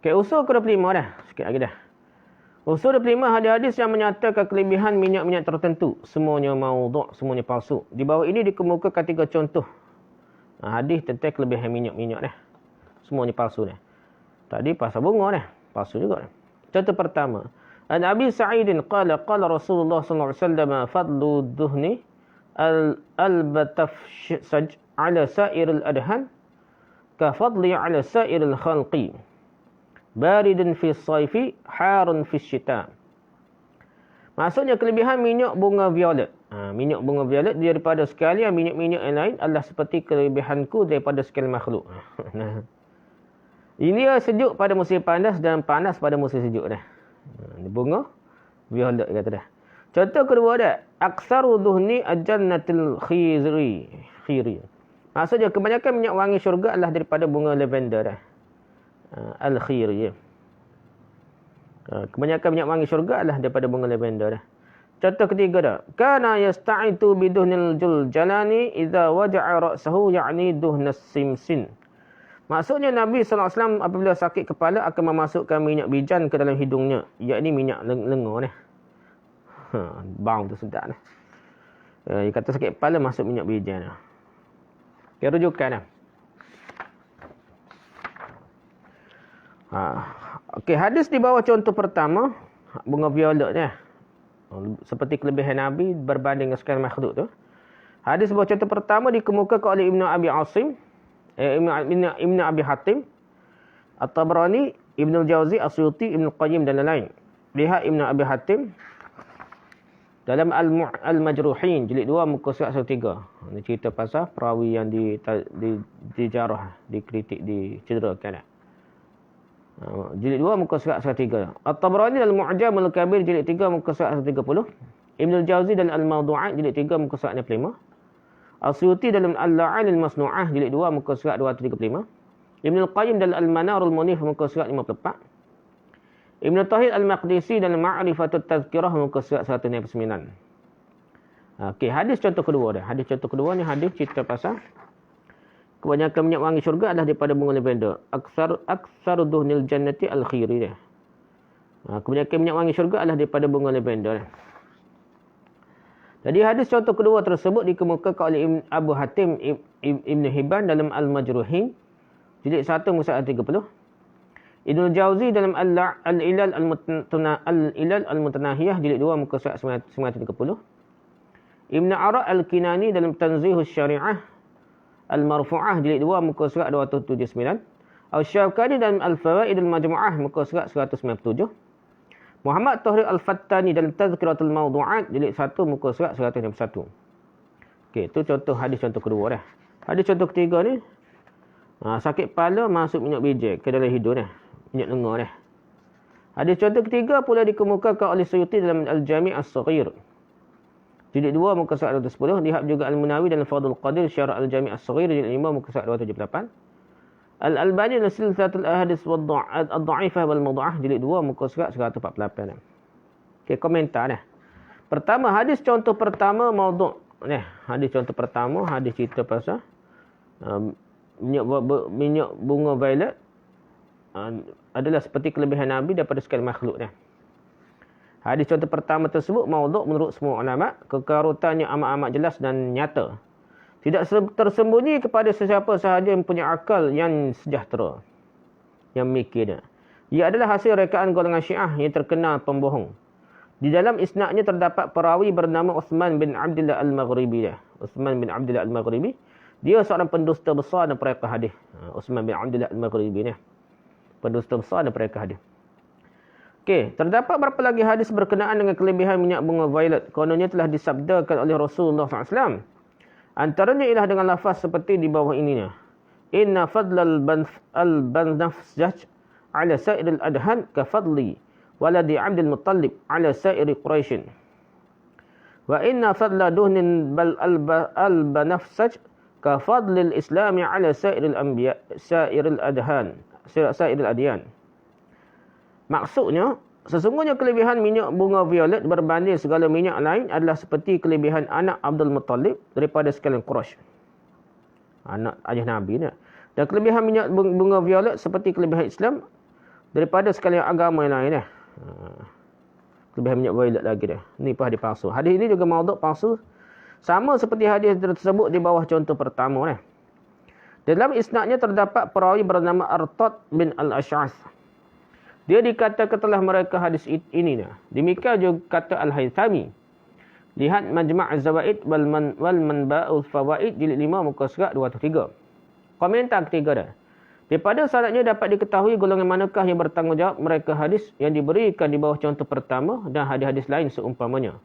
Okay, usul ke-25 dah. Sikit lagi dah. Usul 25, hadis-hadis yang menyatakan kelebihan minyak-minyak tertentu. Semuanya maudhu', semuanya palsu. Di bawah ini dikemukakan 3 contoh hadis tentang kelebihan minyak-minyak dah. Semuanya palsu dah. Tadi pasal bunga dah. Palsu juga dah. Contoh pertama. An Abi Sa'idin qala Rasulullah sallallahu alaihi wasallam fadlu duhni al-batafsaj ala sa'iril adhan ka fadli ala sa'iril khalqi. Baridun fi saifi, harun fi syita. Maksudnya kelebihan minyak bunga violet. Minyak bunga violet daripada sekalian minyak-minyak yang lain adalah seperti kelebihanku daripada sekalian makhluk. Ini sejuk pada musim panas dan panas pada musim sejuk dah. Bunga violet kata dah. Contoh kedua dah, aksaru duhni ajannatil khiri. Maksudnya kebanyakan minyak wangi syurga adalah daripada bunga lavender dah. Al-khiri. Kebanyakan minyak wangi syurga adalah daripada bunga lavender dah. Contoh ketiga dah, kana yasta'itu biduhnil juljalani idza waja'a ra'sahu ya'ni duhnas simsin. Maksudnya Nabi SAW apabila sakit kepala akan memasukkan minyak bijan ke dalam hidungnya. Iaitu minyak lenga ni. Bau tu sedap ni. Dia kata sakit kepala masuk minyak bijan. Okay, rujukan lah. Okay, hadis di bawah contoh pertama. Bunga violet ni. Seperti kelebihan Nabi berbanding dengan sekalian makhluk tu. Hadis bawah contoh pertama dikemukakan oleh Ibn Abi Asim. Ibn Abi Hatim, At-Tabrani, Ibn Al-Jawzi, As-Suyuti, Ibn Al-Qayyim dan lain-lain. Lihat Ibn Abi Hatim dalam Al-Majruhin jilid 2 muka surat 103. Ini cerita pasal perawi yang dijarah, dikritik, dicederakan. Jilid 2 muka surat 103. At-Tabrani dalam Mu'jam Al-Kabir jilid 3 muka surat 130. Ibn Al-Jawzi dalam Al-Mawdu'at jilid 3 muka surat 65. As-Suyuti dalam Al-La'al Al-Masnu'ah jilid 2 muka surat 235. Ibn Al-Qayyim dalam Al-Manarul Munif muka surat 54. Ibn Tahir Al-Maqdisi dalam Ma'rifatut Tazkirah muka surat 199. Okey, hadis contoh kedua dah. Hadis contoh kedua ni hadis cerita pasal kebanyakan minyak wangi syurga adalah daripada bunga lavender. Aksar duhnil jannati al-khiri dia. Kebanyakan minyak wangi syurga adalah daripada bunga lavender. Jadi hadis contoh kedua tersebut dikemukakan oleh Abu Hatim Ibn Hibban dalam Al-Majruhin jilid 1 muka surat 30. Ibn Al-Jawzi dalam Al-Ilal Al-Mutanahiyah jilid 2 muka surat 930. Ibn Ara' Al-Kinani dalam Tanzihus Syari'ah Al-Marfu'ah jilid 2 muka surat 279. Al-Syawkani dalam Al-Fawaid Al-Majmu'ah muka surat 197. Muhammad Tahrir Al-Fattani dalam Tazkiratul Mawdu'at jilid 1 muka surat 161. Okey, itu contoh hadis contoh kedua dah. Hadis contoh ketiga ni, sakit kepala masuk minyak biji ke dalam hidung dah. Minyak lenga dah. Hadis contoh ketiga pula dikemukakan oleh Suyuti dalam Al-Jami' As-Saghir. Jilid 2 muka surat 210, lihat juga Al-Munawi dalam Fadhul Qadir Syarah Al-Jami' As-Saghir jilid 5 muka surat 278. Al-Albani dalam Silsilatul Ahadits Ad-Dha'ifah wal Mawdu'ah jilid 2 muka surat 148. Okey, komentar dah. Pertama, hadis contoh pertama maudhu'. Hadis contoh pertama, hadis cerita pasal minyak bunga violet adalah seperti kelebihan Nabi daripada sekalian makhluk dah. Hadis contoh pertama tersebut maudhu' menurut semua ulama, kekarutannya amat-amat jelas dan nyata. Tidak tersembunyi kepada sesiapa sahaja yang punya akal yang sejahtera, yang mikir. Ia adalah hasil rekaan golongan Syiah yang terkenal pembohong. Di dalam isnadnya terdapat perawi bernama Uthman bin Abdullah Al-Maghribi. Uthman bin Abdullah Al-Maghribi, dia seorang pendusta besar dan perekas hadis. Uthman bin Abdullah Al-Maghribi ni pendusta besar dan perekas hadis. Okey, terdapat berapa lagi hadis berkenaan dengan kelebihan minyak bunga violet. Kononnya telah disabdakan oleh Rasulullah SAW. Antaranya ialah dengan lafaz seperti di bawah ininya. Inna fadlal banafsjaj ala sa'iril adhan ka fadli waladi Abdul Muttalib ala sa'iri Quraisyin. Wa inna fadla duhnin bal al-banafsaj ka fadlil islami ala sa'iril anbiya sa'iril adhan sa'iril adyan. Maksudnya, sesungguhnya kelebihan minyak bunga violet berbanding segala minyak lain adalah seperti kelebihan anak Abdul Muttalib daripada sekalian Quraisy. Anak ayah Nabi ni. Dan kelebihan minyak bunga violet seperti kelebihan Islam daripada sekalian agama yang lain. Kelebihan minyak violet lagi dah. Ni pun hadis palsu. Hadis ini juga maudhu' palsu. Sama seperti hadis tersebut di bawah contoh pertama ni. Dalam isnadnya terdapat perawi bernama Artad bin Al-Ash'ath. Dia dikatakan telah mereka hadis ini. Demikian juga kata Al-Haythami. Lihat Majma' Az-Zawaid wal Manba'ul Fawaid jilid 5 muka surat 203. Komentar ketiga dah. Daripada sanadnya dapat diketahui golongan manakah yang bertanggungjawab mereka hadis yang diberikan di bawah contoh pertama dan hadis-hadis lain seumpamanya.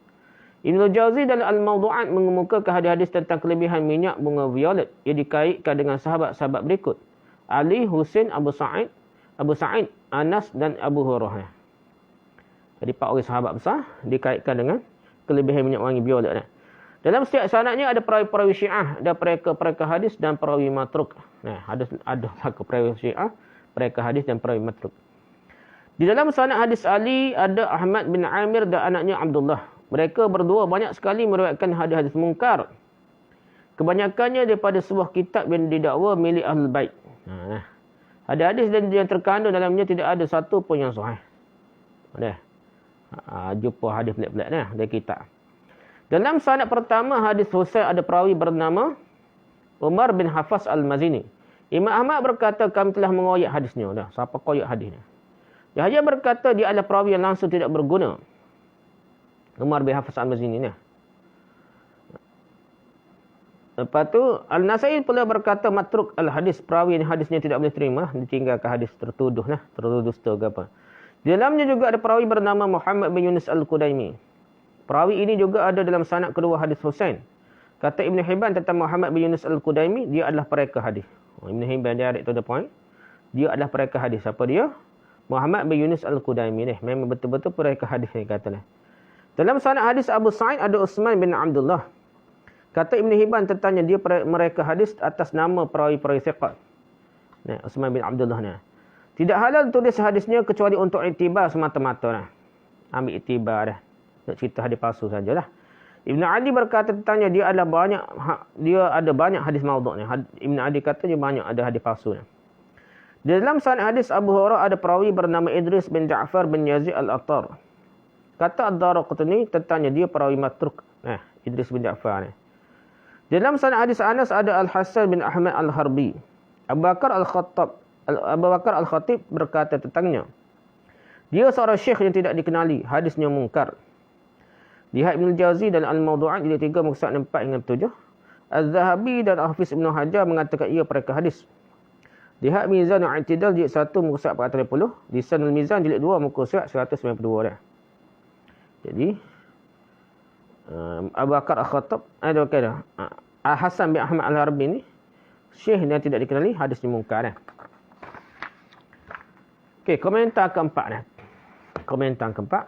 Ibn Jauzi dalam Al-Mawdu'at mengemukakan hadis-hadis tentang kelebihan minyak bunga violet yang dikaitkan dengan sahabat-sahabat berikut. Ali, Husain, Abu Sa'id, Anas dan Abu Hurairah. Jadi 4 orang sahabat besar dikaitkan dengan kelebihan minyak wangi violet. Dalam setiap sanadnya ada perawi-perawi Syiah, ada pereka hadis dan perawi matruk. Ada perawi Syiah, pereka hadis dan perawi matruk. Di dalam sanad hadis Ali ada Ahmad bin Amir dan anaknya Abdullah. Mereka berdua banyak sekali meriwayatkan hadis-hadis mungkar. Kebanyakannya daripada sebuah kitab yang didakwa milik Ahlul Bait. Hadis-hadis yang terkandung dalamnya tidak ada satu pun yang sahih. Jumpa hadis pelik-pelik dari kitab. Dalam sanad pertama hadis Husain ada perawi bernama Umar bin Hafaz Al-Mazini. Imam Ahmad berkata kami telah mengoyak hadisnya. Siapa koyak hadisnya? Yahya berkata dia adalah perawi yang langsung tidak berguna. Umar bin Hafaz Al-Mazini ni. Lepas tu Al-Nasai pula berkata matruk al-hadis, perawi yang hadisnya tidak boleh terima, ditinggalkan hadis tertuduh dusta ke apa. Di dalamnya juga ada perawi bernama Muhammad bin Yunus Al-Qudaimi. Perawi ini juga ada dalam sanad kedua hadis Husain. Kata Ibn Hibban tentang Muhammad bin Yunus Al-Qudaimi, dia adalah pereka hadis. Ibn Hibban dia direct to the point. Dia adalah pereka hadis. Siapa dia? Muhammad bin Yunus Al-Qudaimi ni. Memang betul-betul pereka hadis ni kata. Dalam sanad hadis Abu Sa'id ada Utsman bin Abdullah. Kata Ibn Hibban tentangnya dia mereka hadis atas nama perawi-perawi thiqat. Utsman bin Abdullah ni. Tidak halal tulis hadisnya kecuali untuk iktibar semata-mata. Ambil iktibar dah. Nak cerita hadis palsu sajalah. Ibn Adi berkata tentangnya dia ada banyak hadis maudhu' ni. Ibn Adi kata dia banyak ada hadis palsu ni. Di dalam sanad hadis Abu Hurairah ada perawi bernama Idris bin Ja'far bin Yazid Al-Attar. Kata Ad-Daraqutni tentangnya dia perawi matruk. Idris bin Ja'far ni. Di dalam sanad hadis Anas ada Al-Hasan bin Ahmad Al-Harbi. Abu Bakar Al-Khatib berkata tentangnya, dia seorang syekh yang tidak dikenali, hadisnya mungkar. Lihat Ibn Jauzi dan Al-Mawdu'at jilid 3 muka surat 4 hingga 7. Az-Zahabi dan Hafiz Ibn Hajar mengatakan ia pereka hadis. Lihat Mizan Al-I'tidal jilid 1 muka surat 450. Lisanul Mizan jilid 2 muka surat 192 dah. Jadi Abu Bakar Al-Khattab ada okey dah. Hasan bin Ahmad Al-Harbi ni syekh yang tidak dikenali, hadis ni mungkar dah. Okey, komentar keempat dah. Komentar keempat.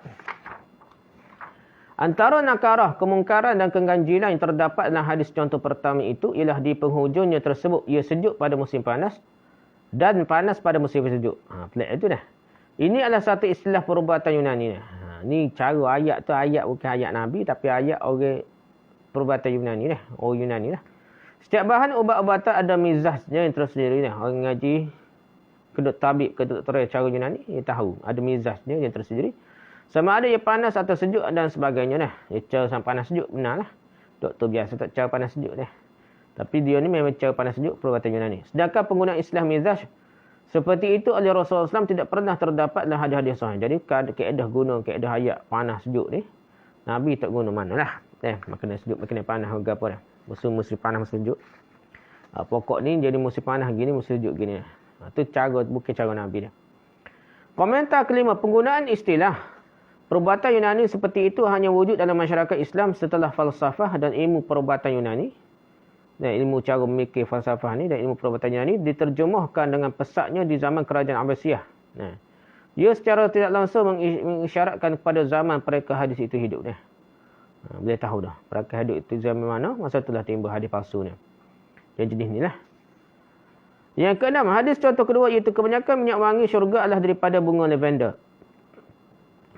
Antara nakarah, kemungkaran dan keganjilan yang terdapat dalam hadis contoh pertama itu ialah di penghujungnya tersebut ia sejuk pada musim panas dan panas pada musim sejuk. Pelik itu dah. Ini adalah satu istilah perubatan Yunani. Ni cara ayat tu, ayat bukan ayat Nabi tapi ayat orang perubatan Yunani dah. Orang Yunani dah. Setiap bahan ubat-ubatan ada mizahnya yang tersendiri dah. Orang ngaji kedok tabib, kedok doktor cara Yunani, dia tahu ada mizahnya yang tersendiri. Sama ada ia panas atau sejuk dan sebagainya dah. Dia cara sama panas sejuk, benar lah. Doktor biasa tak cara panas sejuk dah. Tapi dia ni memang cara panas sejuk perubatan Yunani. Sedangkan penggunaan istilah mizah seperti itu oleh Rasulullah SAW tidak pernah terdapat dalam hadis-hadis sahih. Jadi kaedah guna kaedah ayat panas sejuk ni, Nabi tak guna manalah. Makan sejuk, makan panas ke apa dah. Musim panas musim sejuk. Pokok ni jadi musim panas gini, musim sejuk gini. Itu cara, bukan cara Nabi dah. Komentar kelima, penggunaan istilah perubatan Yunani seperti itu hanya wujud dalam masyarakat Islam setelah falsafah dan ilmu perubatan Yunani. Dan ilmu cara memikir falsafah ni dan ilmu perubatan Yunani diterjemahkan dengan pesatnya di zaman kerajaan Abbasiyah. Dia secara tidak langsung mengisyaratkan kepada zaman mereka hadis itu hidup. Boleh tahu dah. Mereka hidup itu zaman mana, masa itulah timbul hadis palsu ni. Yang jenis ni lah. Yang keenam, hadis contoh kedua iaitu kebanyakan minyak wangi syurga adalah daripada bunga lavender.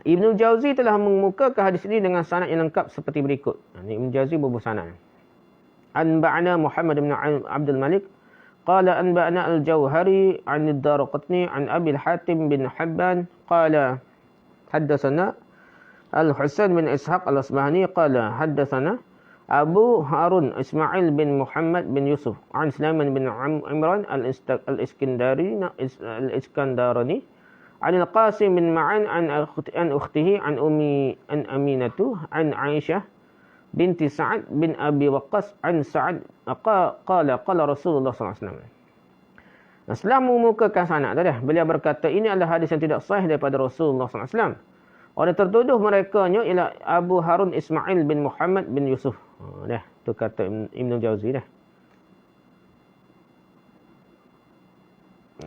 Ibnu Jauzi telah mengemukakan hadis ini dengan sanad yang lengkap seperti berikut. Ibnu Jauzi berbuah sanad. Anba'ana Muhammad bin Abdul Malik qala anba'ana al-Jauhari 'an ad-Darqutni 'an Abi al-Hatim bin Hibban qala haddatsana Al-Husain bin Ishaq al-Asbahani qala haddatsana Abu Harun Ismail bin Muhammad bin Yusuf 'an Sulaiman bin Imran al-Iskandarani 'an al-Qasim bin Ma'an 'an ukhtihi 'an Aminatu 'an Aisyah binti Sa'ad bin Abi Waqqas 'an Sa'ad qala Rasulullah SAW. Setelah mengemukakan sanad tadi, beliau berkata ini adalah hadis yang tidak sahih daripada Rasulullah SAW. Orang tertuduh merekanya ialah Abu Harun Ismail bin Muhammad bin Yusuf. Dah, tu kata Ibn Jauzi dah.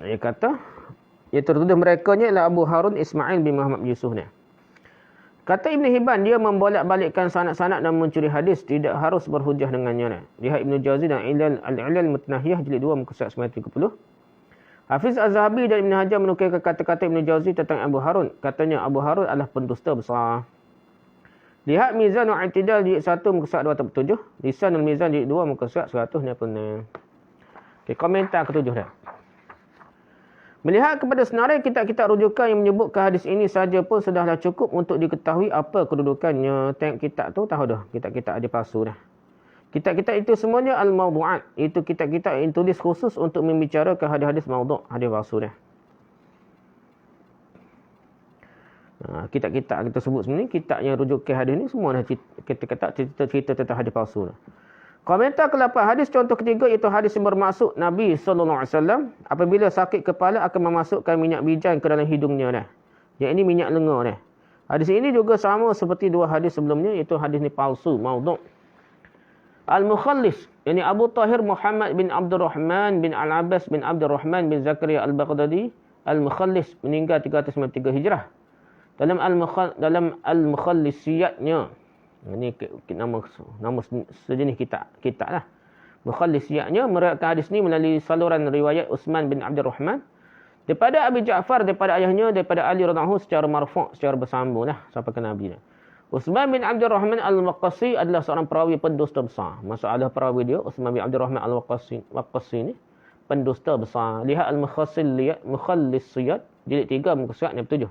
Dia kata ia tertuduh merekanya ialah Abu Harun Ismail bin Muhammad bin Yusuf ni. Kata Ibn Hibban, dia membolak-balikkan sanad-sanad dan mencuri hadis, tidak harus berhujah dengannya. Lihat Ibn Jauzi dan Al-Ilal Mutnahiyah jilid 2 muka surat 930. Hafiz Az-Zahabi dan Ibn Hajar menukilkan kata-kata Ibn Jauzi tentang Abu Harun. Katanya Abu Harun adalah pendusta besar. Lihat Mizan Al-I'tidal jilid 1 muka surat 247. Lisanul Mizan jilid 2 muka surat 196. Okey, komentar ketujuh dah. Melihat kepada senarai kitab-kitab rujukan yang menyebutkan hadis ini saja pun sudahlah cukup untuk diketahui apa kedudukannya. Tengok kitab tu tahu dah. Kitab-kitab ada palsu dah. Kitab-kitab itu semuanya al-mawdu'at. Itu kitab-kitab yang tulis khusus untuk membicarakan hadis-hadis mawdu', hadis palsu dah. Kitab-kitab kita sebut sebenarnya, kitab yang rujukan hadis ni semua dah kita cerita tentang hadis palsu dah. Komentar ke-8, hadis contoh ketiga iaitu hadis yang bermaksud Nabi SAW apabila sakit kepala akan memasukkan minyak bijan ke dalam hidungnya dah. Yang ini minyak lenga dah. Hadis ini juga sama seperti dua hadis sebelumnya iaitu hadis ni palsu, maudhu'. Al-Mukhallis, yakni Abu Tahir Muhammad bin Abdul Rahman bin Al-Abbas bin Abdul Rahman bin Zakaria Al-Baghdadi Al-Mukhallis meninggal 393 Hijrah. Dalam Al-Mukhallisiyatnya, ini nama sejenis kitab lah. Mukhallisiyatnya meriwayatkan hadis ni melalui saluran riwayat Utsman bin Abdul Rahman daripada Abi Ja'far, daripada ayahnya, daripada Ali radhiyallahu anhu secara marfu', secara bersambung lah sampai ke Nabi dah. Utsman bin Abdul Rahman Al-Waqqasi adalah seorang perawi pendusta besar. Masalah perawi dia Utsman bin Abdul Rahman Al-Waqqasi ni pendusta besar. Lihat Al-Mukhallisiyat jilid 3 muka surat 67.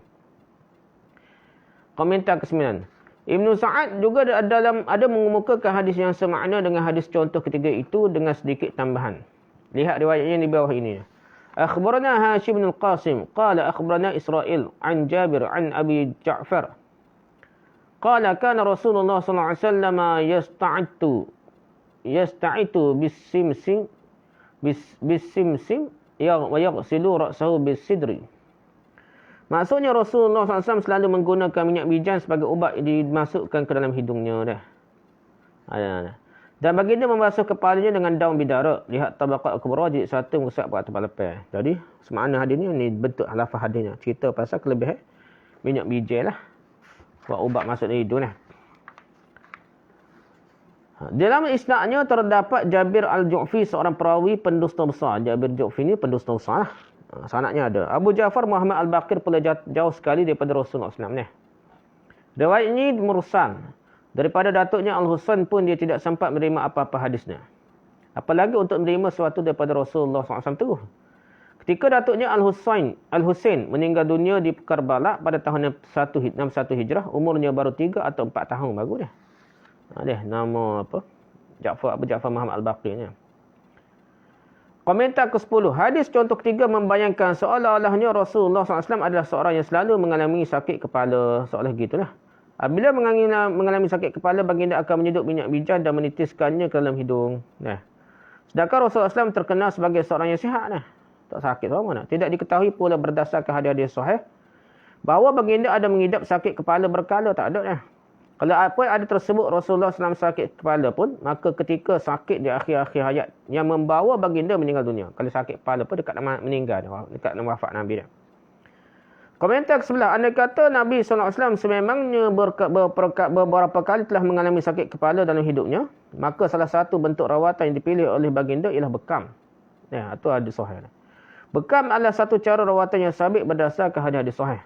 Komentar ke-9. Ibnu Sa'ad juga ada mengemukakan hadis yang semakna dengan hadis contoh ketiga itu dengan sedikit tambahan. Lihat riwayatnya di bawah ini. Akhbarana Hashim bin Al-Qasim qala akhbarana Israil an Jabir an Abi Ja'far qala kana Rasulullah sallallahu alaihi wasallam yasta'tu bisimsim yaghsilu ra'sahu bisidri. Maksudnya Rasulullah SAW selalu menggunakan minyak bijan sebagai ubat yang dimasukkan ke dalam hidungnya dah. Dan baginda membasuh kepalanya dengan daun bidara. Lihat Tabaqat Al-Kubra jilid 1 muka 488. Jadi semakna hadis ni bentuk lafaz hadisnya. Cerita pasal kelebihan minyak bijan lah. Buat ubat masuk dalam hidung lah. Dalam isnadnya terdapat Jabir Al-Ju'fi, seorang perawi pendusta besar. Jabir Al-Ju'fi ni pendusta besar lah. Sanadnya ada. Abu Ja'far Muhammad Al-Baqir pula jauh sekali daripada Rasulullah SAW ni. Riwayat ini mursal. Daripada datuknya Al-Husain pun dia tidak sempat menerima apa-apa hadisnya. Apalagi untuk menerima sesuatu daripada Rasulullah SAW tu. Ketika datuknya Al-Husain meninggal dunia di Karbala pada tahun 61 Hijrah, umurnya baru 3 atau 4 tahun baru dia. Dia nama apa? Abu Ja'far Muhammad Al-Baqir ni. Komentar ke-10. Hadis contoh ketiga membayangkan seolah-olahnya Rasulullah SAW adalah seorang yang selalu mengalami sakit kepala. Seolah gitulah. Apabila mengalami sakit kepala, baginda akan menyeduk minyak bijan dan menitiskannya ke dalam hidung. Sedangkan Rasulullah SAW terkenal sebagai seorang yang sihat. Tak sakit sama. Tidak diketahui pula berdasarkan hadis-hadis sahih bahawa baginda ada mengidap sakit kepala berkala. Tak ada. Kalau apa ada tersebut Rasulullah SAW sakit kepala pun, maka ketika sakit di akhir-akhir hayat yang membawa baginda meninggal dunia. Kalau sakit kepala pun dekat meninggal, dekat wafat Nabi dia. Komentar ke-11. Andai kata Nabi SAW sememangnya beberapa kali telah mengalami sakit kepala dalam hidupnya, maka salah satu bentuk rawatan yang dipilih oleh baginda ialah bekam. Itu hadis sahih. Bekam adalah satu cara rawatan yang sabit berdasarkan hadis-hadis sahih.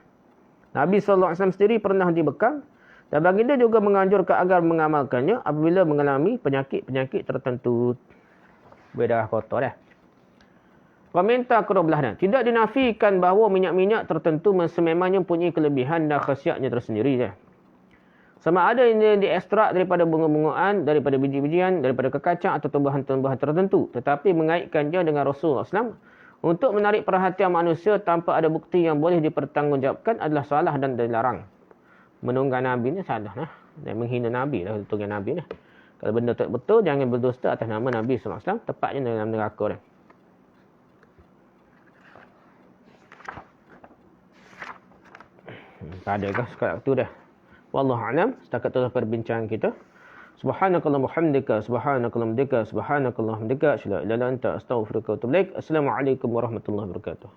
Nabi SAW sendiri pernah dibekam. Dan baginda juga menganjurkan agar mengamalkannya apabila mengalami penyakit-penyakit tertentu. Berdarah kotor dah. Komentar ke-12. Tidak dinafikan bahawa minyak-minyak tertentu sememangnya mempunyai kelebihan dan khasiatnya tersendiri. Sama ada yang diekstrak daripada bunga-bungaan, daripada biji-bijian, daripada kekacang atau tumbuhan-tumbuhan tertentu. Tetapi mengaitkannya dengan Rasulullah SAW untuk menarik perhatian manusia tanpa ada bukti yang boleh dipertanggungjawabkan adalah salah dan dilarang. Menunggang Nabi ni salah dan menghina Nabi lah, tunggang Nabi ni. Kalau benda tak betul, jangan berdusta atas nama Nabi SAW, tepatnya dalam neraka dah. Tak ada kah sekarang tu dah. Wallahu a'lam. Setakat tu perbincangan kita. Subhanakallahumma hamdika, subhanakallahumma hamdika, subhanakallahumma hamdika, asyhadu an la ilaha illa anta, astaghfiruka wa atubu ilaik. Assalamualaikum warahmatullahi wabarakatuh.